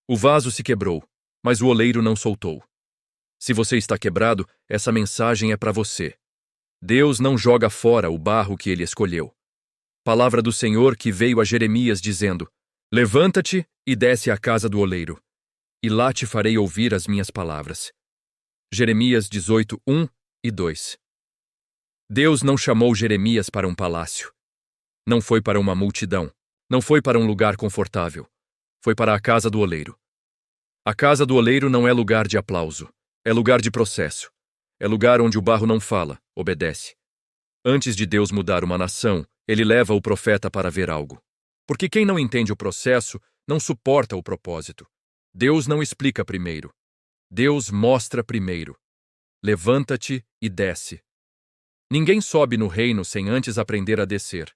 O vaso se quebrou, mas o oleiro não soltou. Se você está quebrado, essa mensagem é para você. Deus não joga fora o barro que ele escolheu. Palavra do Senhor que veio a Jeremias dizendo: Levanta-te e desce à casa do oleiro, e lá te farei ouvir as minhas palavras. Jeremias 18, 1 e 2. Deus não chamou Jeremias para um palácio. Não foi para uma multidão. Não foi para um lugar confortável. Foi para a casa do oleiro. A casa do oleiro não é lugar de aplauso. É lugar de processo. É lugar onde o barro não fala, obedece. Antes de Deus mudar uma nação, ele leva o profeta para ver algo. Porque quem não entende o processo não suporta o propósito. Deus não explica primeiro. Deus mostra primeiro. Levanta-te e desce. Ninguém sobe no reino sem antes aprender a descer.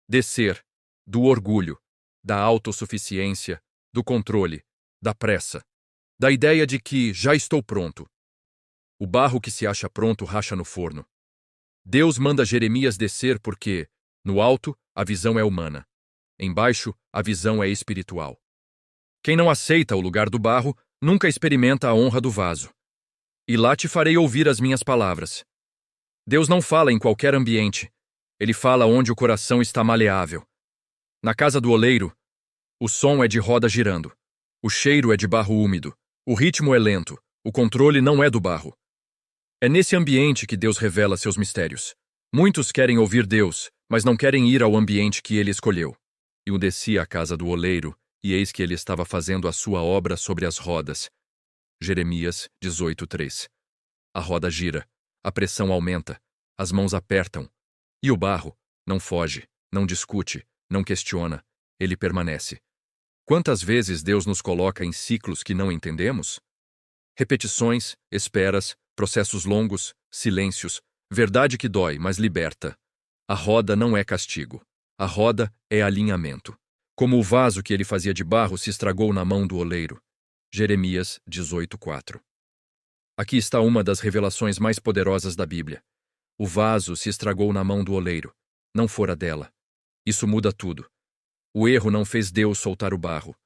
Descer do orgulho, da autossuficiência, do controle, da pressa, da ideia de que já estou pronto. O barro que se acha pronto racha no forno. Deus manda Jeremias descer porque, no alto, a visão é humana. Embaixo, a visão é espiritual. Quem não aceita o lugar do barro, nunca experimenta a honra do vaso. E lá te farei ouvir as minhas palavras. Deus não fala em qualquer ambiente. Ele fala onde o coração está maleável. Na casa do oleiro, o som é de roda girando. O cheiro é de barro úmido. O ritmo é lento. O controle não é do barro. É nesse ambiente que Deus revela seus mistérios. Muitos querem ouvir Deus, mas não querem ir ao ambiente que ele escolheu. Eu desci à casa do oleiro, e eis que ele estava fazendo a sua obra sobre as rodas. Jeremias 18:3. A roda gira, a pressão aumenta, as mãos apertam. E o barro não foge, não discute, não questiona, ele permanece. Quantas vezes Deus nos coloca em ciclos que não entendemos? Repetições, esperas, processos longos, silêncios, verdade que dói, mas liberta. A roda não é castigo. A roda é alinhamento. Como o vaso que ele fazia de barro se estragou na mão do oleiro. Jeremias 18:4. Aqui está uma das revelações mais poderosas da Bíblia. O vaso se estragou na mão do oleiro. Não fora dela. Isso muda tudo. O erro não fez Deus soltar o barro.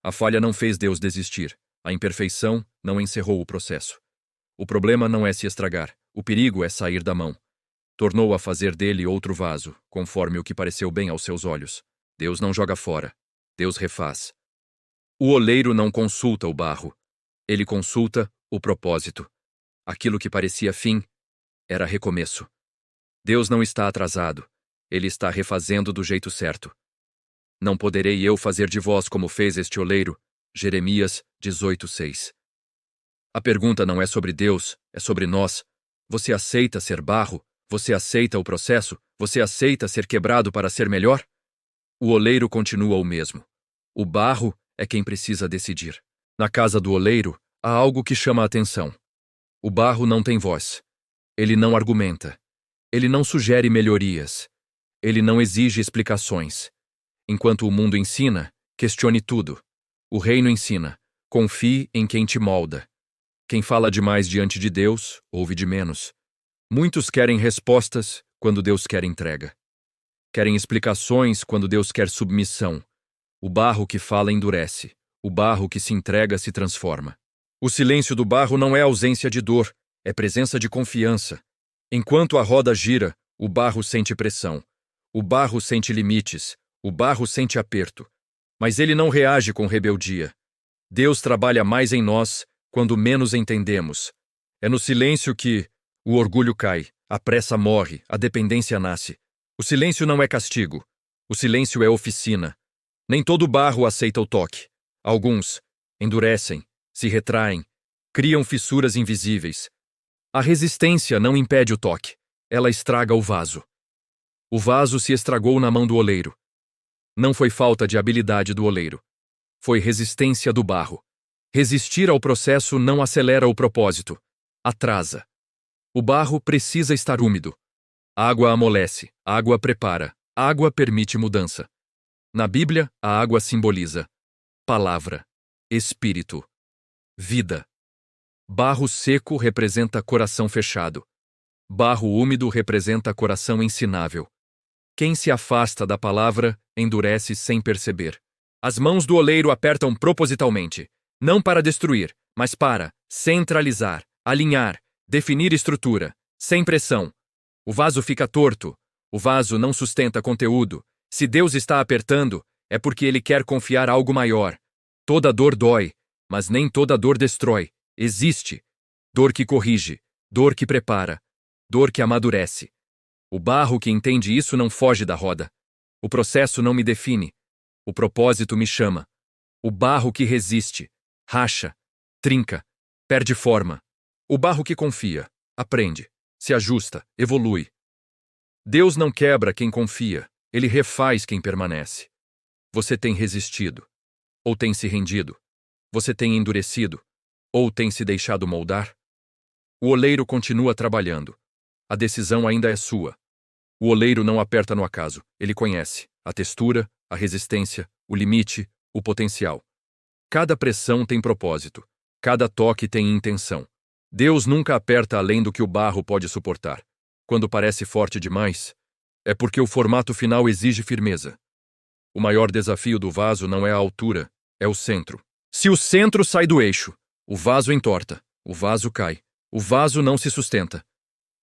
A falha não fez Deus desistir. A imperfeição não encerrou o processo. O problema não é se estragar. O perigo é sair da mão. Tornou a fazer dele outro vaso, conforme o que pareceu bem aos seus olhos. Deus não joga fora. Deus refaz. O oleiro não consulta o barro. Ele consulta o propósito. Aquilo que parecia fim era recomeço. Deus não está atrasado. Ele está refazendo do jeito certo. Não poderei eu fazer de vós como fez este oleiro. Jeremias 18:6. A pergunta não é sobre Deus, é sobre nós. Você aceita ser barro? Você aceita o processo? Você aceita ser quebrado para ser melhor? O oleiro continua o mesmo. O barro é quem precisa decidir. Na casa do oleiro, há algo que chama a atenção. O barro não tem voz. Ele não argumenta. Ele não sugere melhorias. Ele não exige explicações. Enquanto o mundo ensina, questione tudo. O reino ensina, confie em quem te molda. Quem fala demais diante de Deus, ouve de menos. Muitos querem respostas quando Deus quer entrega. Querem explicações quando Deus quer submissão. O barro que fala endurece. O barro que se entrega se transforma. O silêncio do barro não é ausência de dor, é presença de confiança. Enquanto a roda gira, o barro sente pressão. O barro sente limites. O barro sente aperto. Mas ele não reage com rebeldia. Deus trabalha mais em nós quando menos entendemos. É no silêncio que o orgulho cai, a pressa morre, a dependência nasce. O silêncio não é castigo. O silêncio é oficina. Nem todo barro aceita o toque. Alguns endurecem, se retraem, criam fissuras invisíveis. A resistência não impede o toque. Ela estraga o vaso. O vaso se estragou na mão do oleiro. Não foi falta de habilidade do oleiro. Foi resistência do barro. Resistir ao processo não acelera o propósito. Atrasa. O barro precisa estar úmido. Água amolece, água prepara, água permite mudança. Na Bíblia, a água simboliza palavra, espírito, vida. Barro seco representa coração fechado. Barro úmido representa coração ensinável. Quem se afasta da palavra endurece sem perceber. As mãos do oleiro apertam propositalmente. Não para destruir, mas para centralizar, alinhar, definir estrutura, sem pressão. O vaso fica torto. O vaso não sustenta conteúdo. Se Deus está apertando, é porque Ele quer confiar algo maior. Toda dor dói, mas nem toda dor destrói. Existe dor que corrige, dor que prepara, dor que amadurece. O barro que entende isso não foge da roda. O processo não me define. O propósito me chama. O barro que resiste, racha, trinca, perde forma. O barro que confia, aprende, se ajusta, evolui. Deus não quebra quem confia, Ele refaz quem permanece. Você tem resistido, ou tem se rendido. Você tem endurecido, ou tem se deixado moldar. O oleiro continua trabalhando. A decisão ainda é sua. O oleiro não aperta no acaso, ele conhece a textura, a resistência, o limite, o potencial. Cada pressão tem propósito, cada toque tem intenção. Deus nunca aperta além do que o barro pode suportar. Quando parece forte demais, é porque o formato final exige firmeza. O maior desafio do vaso não é a altura, é o centro. Se o centro sai do eixo, o vaso entorta, o vaso cai, o vaso não se sustenta.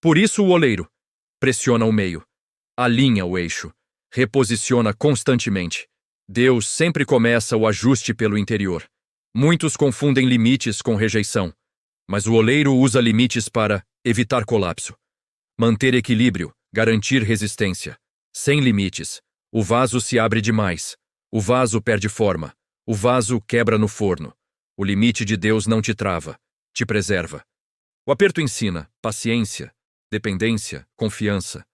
Por isso o oleiro pressiona o meio, alinha o eixo, reposiciona constantemente. Deus sempre começa o ajuste pelo interior. Muitos confundem limites com rejeição, mas o oleiro usa limites para evitar colapso, manter equilíbrio, garantir resistência. Sem limites, o vaso se abre demais, o vaso perde forma, o vaso quebra no forno. O limite de Deus não te trava, te preserva. O aperto ensina paciência, dependência, confiança.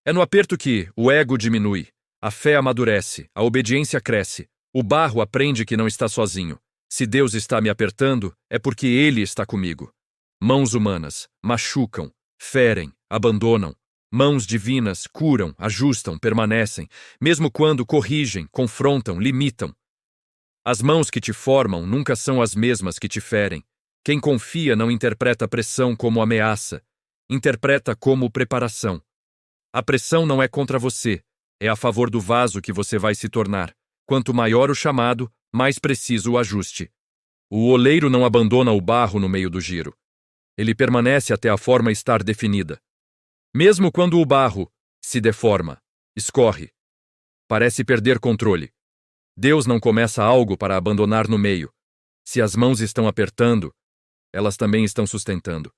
É no aperto que o ego diminui, a fé amadurece, a obediência cresce, o barro aprende que não está sozinho. Se Deus está me apertando, é porque Ele está comigo. Mãos humanas machucam, ferem, abandonam. Mãos divinas curam, ajustam, permanecem, mesmo quando corrigem, confrontam, limitam. As mãos que te formam nunca são as mesmas que te ferem. Quem confia não interpreta a pressão como ameaça, interpreta como preparação. A pressão não é contra você, é a favor do vaso que você vai se tornar. Quanto maior o chamado, mais preciso o ajuste. O oleiro não abandona o barro no meio do giro. Ele permanece até a forma estar definida. Mesmo quando o barro se deforma, escorre, parece perder controle. Deus não começa algo para abandonar no meio. Se as mãos estão apertando, elas também estão sustentando.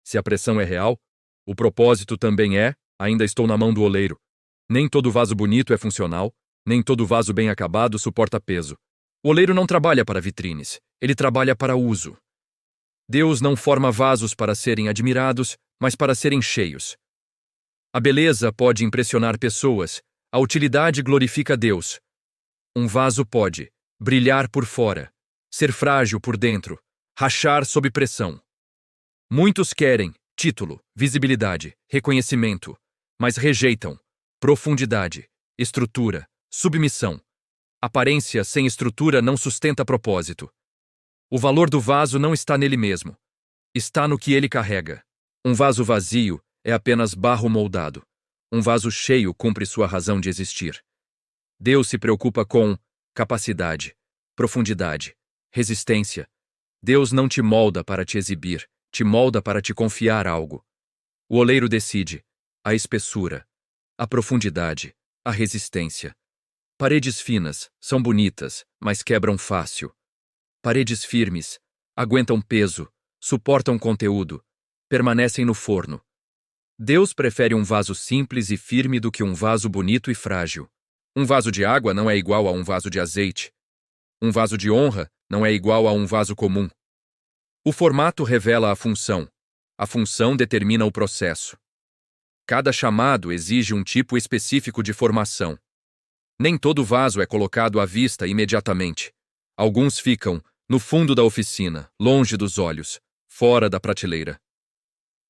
Se a pressão é real, o propósito também é, ainda estou na mão do oleiro. Nem todo vaso bonito é funcional, nem todo vaso bem acabado suporta peso. O oleiro não trabalha para vitrines, ele trabalha para uso. Deus não forma vasos para serem admirados, mas para serem cheios. A beleza pode impressionar pessoas, a utilidade glorifica Deus. Um vaso pode brilhar por fora, ser frágil por dentro, rachar sob pressão. Muitos querem título, visibilidade, reconhecimento, mas rejeitam profundidade, estrutura, submissão. Aparência sem estrutura não sustenta propósito. O valor do vaso não está nele mesmo. Está no que ele carrega. Um vaso vazio é apenas barro moldado. Um vaso cheio cumpre sua razão de existir. Deus se preocupa com capacidade, profundidade, resistência. Deus não te molda para te exibir, te molda para te confiar algo. O oleiro decide a espessura, a profundidade, a resistência. Paredes finas são bonitas, mas quebram fácil. Paredes firmes aguentam peso, suportam conteúdo, permanecem no forno. Deus prefere um vaso simples e firme do que um vaso bonito e frágil. Um vaso de água não é igual a um vaso de azeite. Um vaso de honra não é igual a um vaso comum. O formato revela a função determina o processo. Cada chamado exige um tipo específico de formação. Nem todo vaso é colocado à vista imediatamente. Alguns ficam no fundo da oficina, longe dos olhos, fora da prateleira.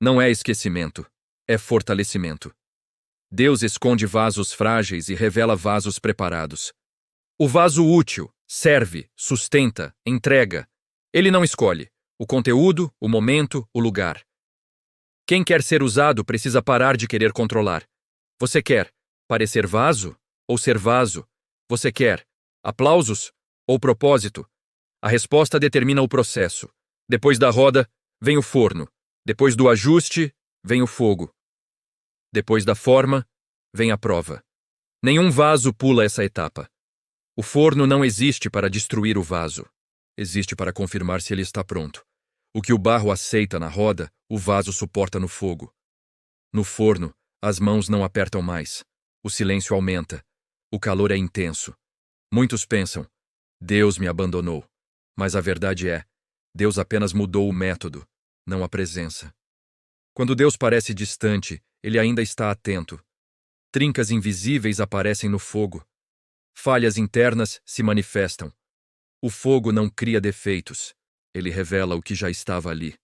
Não é esquecimento, é fortalecimento. Deus esconde vasos frágeis e revela vasos preparados. O vaso útil serve, sustenta, entrega. Ele não escolhe o conteúdo, o momento, o lugar. Quem quer ser usado precisa parar de querer controlar. Você quer parecer vaso ou ser vaso? Você quer aplausos ou propósito? A resposta determina o processo. Depois da roda, vem o forno. Depois do ajuste, vem o fogo. Depois da forma, vem a prova. Nenhum vaso pula essa etapa. O forno não existe para destruir o vaso. Existe para confirmar se ele está pronto. O que o barro aceita na roda, o vaso suporta no fogo. No forno, as mãos não apertam mais. O silêncio aumenta. O calor é intenso. Muitos pensam, Deus me abandonou. Mas a verdade é, Deus apenas mudou o método, não a presença. Quando Deus parece distante, Ele ainda está atento. Trincas invisíveis aparecem no fogo. Falhas internas se manifestam. O fogo não cria defeitos. Ele revela o que já estava ali.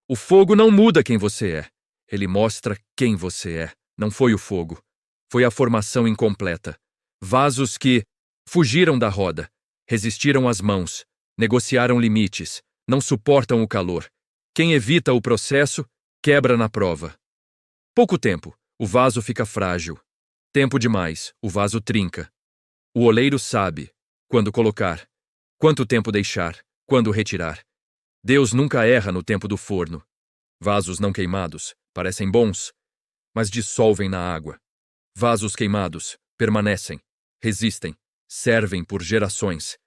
O fogo não muda quem você é. Ele mostra quem você é. Não foi o fogo. Foi a formação incompleta. Vasos que fugiram da roda, resistiram às mãos, negociaram limites, não suportam o calor. Quem evita o processo, quebra na prova. Pouco tempo, o vaso fica frágil. Tempo demais, o vaso trinca. O oleiro sabe quando colocar, quanto tempo deixar, quando retirar. Deus nunca erra no tempo do forno. Vasos não queimados parecem bons, mas dissolvem na água. Vasos queimados permanecem, resistem, servem por gerações.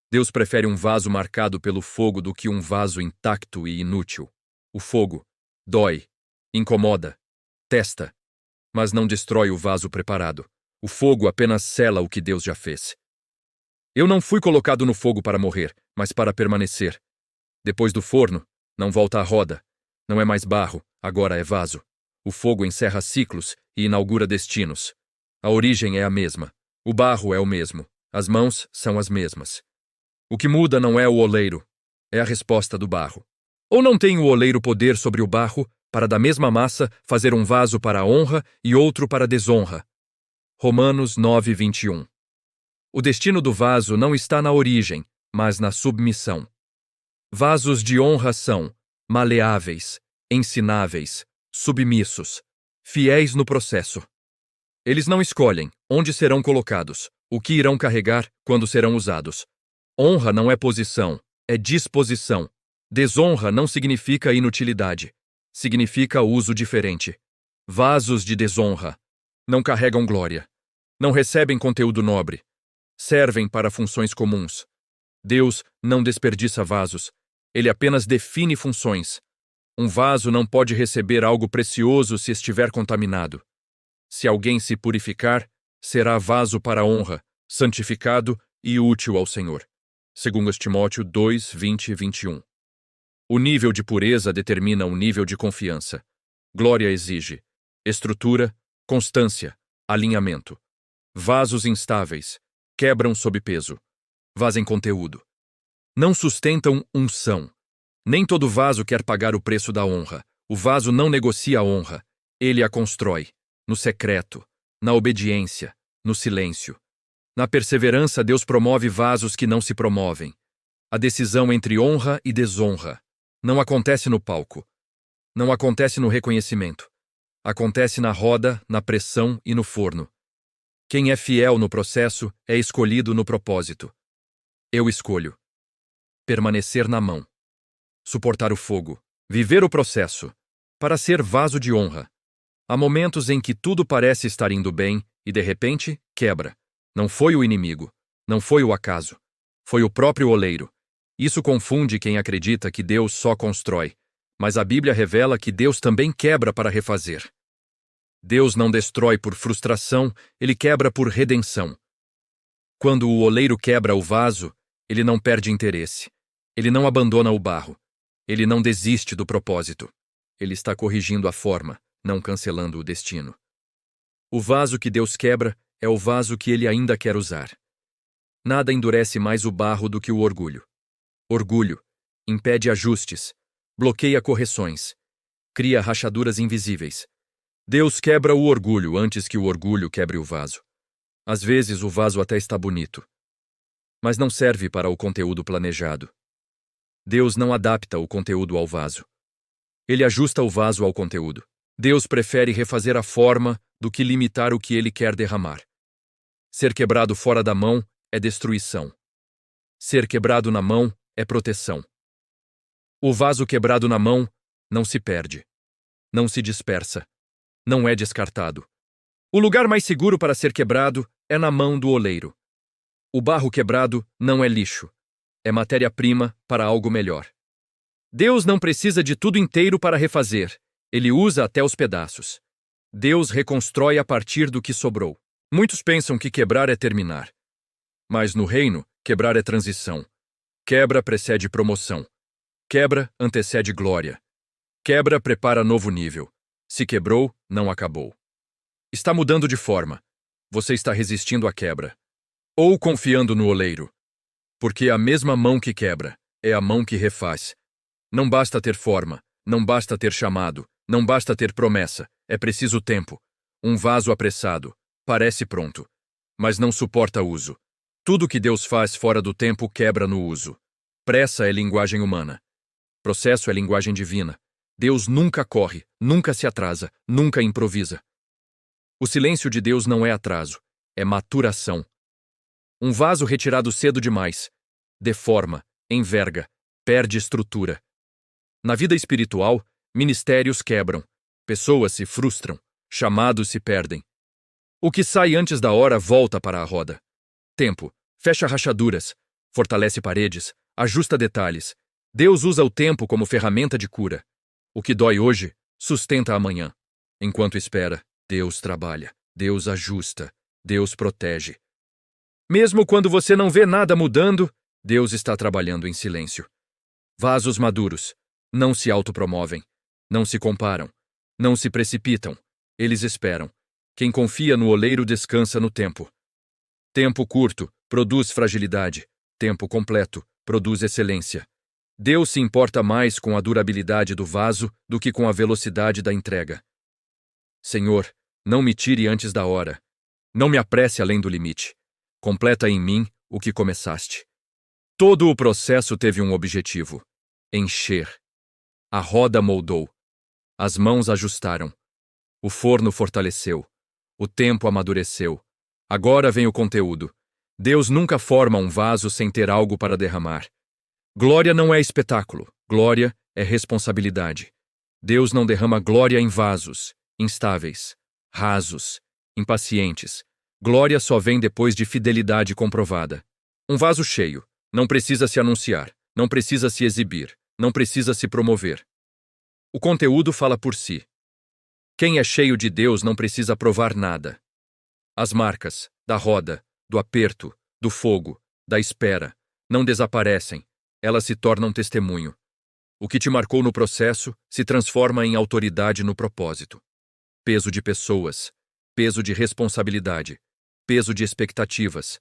Deus prefere um vaso marcado pelo fogo do que um vaso intacto e inútil. O fogo dói, incomoda, testa, mas não destrói o vaso preparado. O fogo apenas sela o que Deus já fez. Eu não fui colocado no fogo para morrer, mas para permanecer. Depois do forno, não volta à roda. Não é mais barro, agora é vaso. O fogo encerra ciclos e inaugura destinos. A origem é a mesma. O barro é o mesmo. As mãos são as mesmas. O que muda não é o oleiro, é a resposta do barro. Ou não tem o oleiro poder sobre o barro para da mesma massa fazer um vaso para a honra e outro para a desonra? Romanos 9:21. O destino do vaso não está na origem, mas na submissão. Vasos de honra são maleáveis, ensináveis, submissos, fiéis no processo. Eles não escolhem onde serão colocados, o que irão carregar quando serão usados. Honra não é posição, é disposição. Desonra não significa inutilidade, significa uso diferente. Vasos de desonra não carregam glória, não recebem conteúdo nobre, servem para funções comuns. Deus não desperdiça vasos, ele apenas define funções. Um vaso não pode receber algo precioso se estiver contaminado. Se alguém se purificar, será vaso para honra, santificado e útil ao Senhor. 2 Timóteo 2:20 e 21. O nível de pureza determina o nível de confiança. Glória exige estrutura, constância, alinhamento. Vasos instáveis quebram sob peso, vazem conteúdo. Não sustentam unção. Nem todo vaso quer pagar o preço da honra. O vaso não negocia a honra. Ele a constrói, no secreto, na obediência, no silêncio. Na perseverança, Deus promove vasos que não se promovem. A decisão entre honra e desonra não acontece no palco. Não acontece no reconhecimento. Acontece na roda, na pressão e no forno. Quem é fiel no processo é escolhido no propósito. Eu escolho permanecer na mão, suportar o fogo, viver o processo, para ser vaso de honra. Há momentos em que tudo parece estar indo bem e, de repente, quebra. Não foi o inimigo, não foi o acaso, foi o próprio oleiro. Isso confunde quem acredita que Deus só constrói, mas a Bíblia revela que Deus também quebra para refazer. Deus não destrói por frustração, ele quebra por redenção. Quando o oleiro quebra o vaso, ele não perde interesse. Ele não abandona o barro. Ele não desiste do propósito. Ele está corrigindo a forma, não cancelando o destino. O vaso que Deus quebra é o vaso que ele ainda quer usar. Nada endurece mais o barro do que o orgulho. Orgulho impede ajustes, bloqueia correções, cria rachaduras invisíveis. Deus quebra o orgulho antes que o orgulho quebre o vaso. Às vezes o vaso até está bonito, mas não serve para o conteúdo planejado. Deus não adapta o conteúdo ao vaso. Ele ajusta o vaso ao conteúdo. Deus prefere refazer a forma do que limitar o que ele quer derramar. Ser quebrado fora da mão é destruição. Ser quebrado na mão é proteção. O vaso quebrado na mão não se perde, não se dispersa, não é descartado. O lugar mais seguro para ser quebrado é na mão do oleiro. O barro quebrado não é lixo, é matéria-prima para algo melhor. Deus não precisa de tudo inteiro para refazer, ele usa até os pedaços. Deus reconstrói a partir do que sobrou. Muitos pensam que quebrar é terminar. Mas no reino, quebrar é transição. Quebra precede promoção. Quebra antecede glória. Quebra prepara novo nível. Se quebrou, não acabou. Está mudando de forma. Você está resistindo à quebra. Ou confiando no oleiro. Porque a mesma mão que quebra é a mão que refaz. Não basta ter forma, não basta ter chamado, não basta ter promessa, é preciso tempo. Um vaso apressado, parece pronto, mas não suporta uso. Tudo que Deus faz fora do tempo quebra no uso. Pressa é linguagem humana. Processo é linguagem divina. Deus nunca corre, nunca se atrasa, nunca improvisa. O silêncio de Deus não é atraso, é maturação. Um vaso retirado cedo demais deforma, enverga, perde estrutura. Na vida espiritual, ministérios quebram, pessoas se frustram, chamados se perdem. O que sai antes da hora volta para a roda. Tempo, fecha rachaduras, fortalece paredes, ajusta detalhes. Deus usa o tempo como ferramenta de cura. O que dói hoje, sustenta amanhã. Enquanto espera, Deus trabalha, Deus ajusta, Deus protege. Mesmo quando você não vê nada mudando, Deus está trabalhando em silêncio. Vasos maduros não se autopromovem, não se comparam, não se precipitam, eles esperam. Quem confia no oleiro descansa no tempo. Tempo curto produz fragilidade, tempo completo produz excelência. Deus se importa mais com a durabilidade do vaso do que com a velocidade da entrega. Senhor, não me tire antes da hora. Não me apresse além do limite. Completa em mim o que começaste. Todo o processo teve um objetivo: encher. A roda moldou. As mãos ajustaram. O forno fortaleceu. O tempo amadureceu. Agora vem o conteúdo. Deus nunca forma um vaso sem ter algo para derramar. Glória não é espetáculo. Glória é responsabilidade. Deus não derrama glória em vasos instáveis, rasos, impacientes. Glória só vem depois de fidelidade comprovada. Um vaso cheio não precisa se anunciar, não precisa se exibir, não precisa se promover. O conteúdo fala por si. Quem é cheio de Deus não precisa provar nada. As marcas da roda, do aperto, do fogo, da espera, não desaparecem, elas se tornam testemunho. O que te marcou no processo se transforma em autoridade no propósito. Peso de pessoas, peso de responsabilidade, peso de expectativas.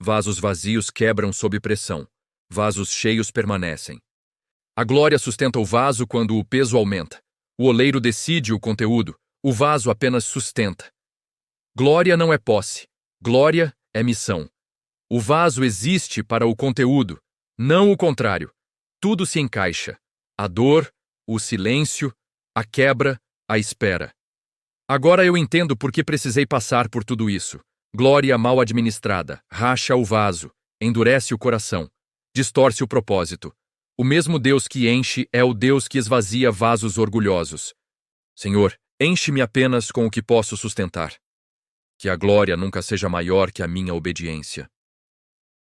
Vasos vazios quebram sob pressão, vasos cheios permanecem. A glória sustenta o vaso quando o peso aumenta. O oleiro decide o conteúdo, o vaso apenas sustenta. Glória não é posse, glória é missão. O vaso existe para o conteúdo, não o contrário. Tudo se encaixa. A dor, o silêncio, a quebra, a espera. Agora eu entendo por que precisei passar por tudo isso. Glória mal administrada, racha o vaso, endurece o coração, distorce o propósito. O mesmo Deus que enche é o Deus que esvazia vasos orgulhosos. Senhor, enche-me apenas com o que posso sustentar. Que a glória nunca seja maior que a minha obediência.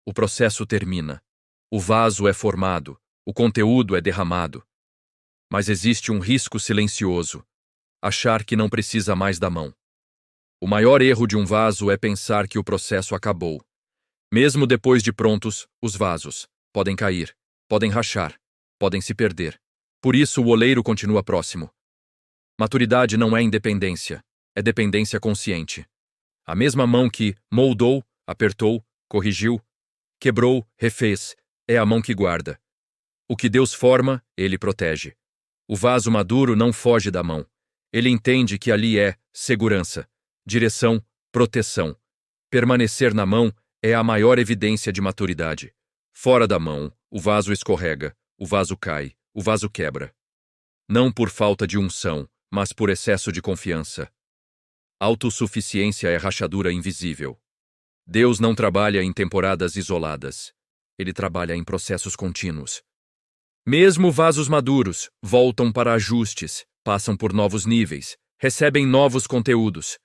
O processo termina. O vaso é formado, o conteúdo é derramado. Mas existe um risco silencioso: achar que não precisa mais da mão. O maior erro de um vaso é pensar que o processo acabou. Mesmo depois de prontos, os vasos podem cair, podem rachar, podem se perder. Por isso o oleiro continua próximo. Maturidade não é independência, é dependência consciente. A mesma mão que moldou, apertou, corrigiu, quebrou, refez, é a mão que guarda. O que Deus forma, ele protege. O vaso maduro não foge da mão. Ele entende que ali é segurança, direção, proteção. Permanecer na mão é a maior evidência de maturidade. Fora da mão, o vaso escorrega, o vaso cai, o vaso quebra. Não por falta de unção, mas por excesso de confiança. Autossuficiência é rachadura invisível. Deus não trabalha em temporadas isoladas. Ele trabalha em processos contínuos. Mesmo vasos maduros voltam para ajustes, passam por novos níveis, recebem novos conteúdos.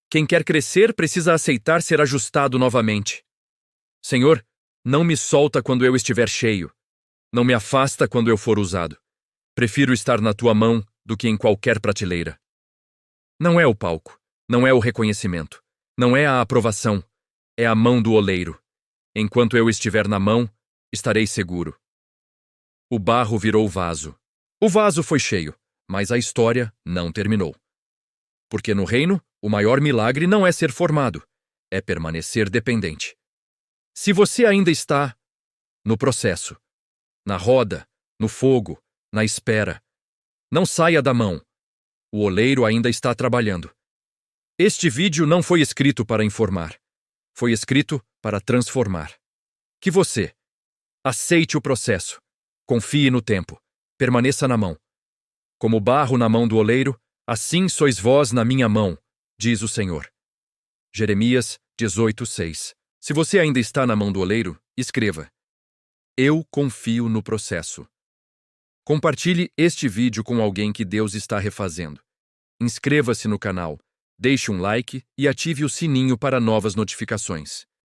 Quem quer crescer precisa aceitar ser ajustado novamente. Senhor, não me solta quando eu estiver cheio. Não me afasta quando eu for usado. Prefiro estar na tua mão do que em qualquer prateleira. Não é o palco, não é o reconhecimento, não é a aprovação, é a mão do oleiro. Enquanto eu estiver na mão, estarei seguro. O barro virou vaso. O vaso foi cheio, mas a história não terminou. Porque no reino, o maior milagre não é ser formado, é permanecer dependente. Se você ainda está no processo, na roda, no fogo, na espera, não saia da mão. O oleiro ainda está trabalhando. Este vídeo não foi escrito para informar. Foi escrito para transformar. Que você aceite o processo, confie no tempo, permaneça na mão. Como barro na mão do oleiro, assim sois vós na minha mão, diz o Senhor. Jeremias 18:6. Se você ainda está na mão do oleiro, escreva: Eu confio no processo. Compartilhe este vídeo com alguém que Deus está refazendo. Inscreva-se no canal, deixe um like e ative o sininho para novas notificações.